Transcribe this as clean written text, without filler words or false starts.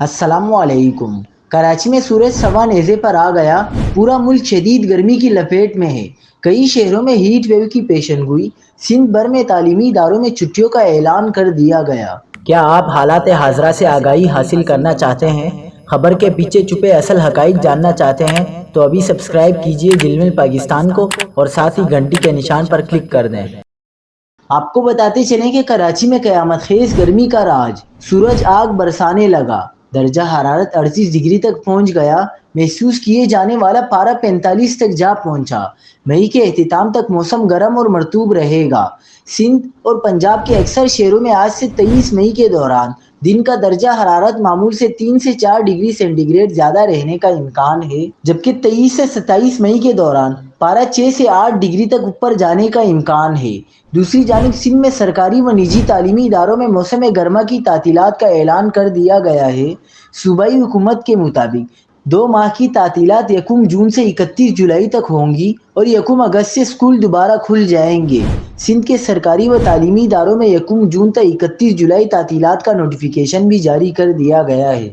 السلام علیکم۔ کراچی میں سورج سوا نیزے پر آ گیا، پورا ملک شدید گرمی کی لپیٹ میں ہے۔ کئی شہروں میں ہیٹ ویو کی پیشن گوئی، سندھ بھر میں تعلیمی اداروں میں چھٹیوں کا اعلان کر دیا گیا۔ کیا آپ حالات حاضرہ سے آگاہی حاصل کرنا چاہتے ہیں؟ خبر کے پیچھے چھپے اصل حقائق جاننا چاہتے ہیں تو ابھی سبسکرائب کیجئے دل میں پاکستان کو اور ساتھ ہی گھنٹی کے نشان پر کلک کر دیں۔ آپ کو بتاتے چلیں کہ کراچی میں قیامت خیز گرمی کا راج، سورج آگ برسانے لگا، درجہ حرارت 38 ڈگری تک پہنچ گیا، محسوس کیے جانے والا پارہ 45 تک جا پہنچا۔ مئی کے اختتام تک موسم گرم اور مرطوب رہے گا۔ سندھ اور پنجاب کے اکثر شہروں میں آج سے 23 مئی کے دوران دن کا درجہ حرارت معمول سے 3 سے 4 ڈگری سینٹی گریڈ زیادہ رہنے کا امکان ہے، جبکہ 23 سے 27 مئی کے دوران پارہ 6 سے 8 ڈگری تک اوپر جانے کا امکان ہے۔ دوسری جانب سندھ میں سرکاری و نجی تعلیمی اداروں میں موسم گرما کی تعطیلات کا اعلان کر دیا گیا ہے۔ صوبائی حکومت کے مطابق 2 ماہ کی تعطیلات 1 جون سے 31 جولائی تک ہوں گی اور 1 اگست سے اسکول دوبارہ کھل جائیں گے۔ سندھ کے سرکاری و تعلیمی اداروں میں 1 جون تا 31 جولائی تعطیلات کا نوٹیفیکیشن بھی جاری کر دیا گیا ہے۔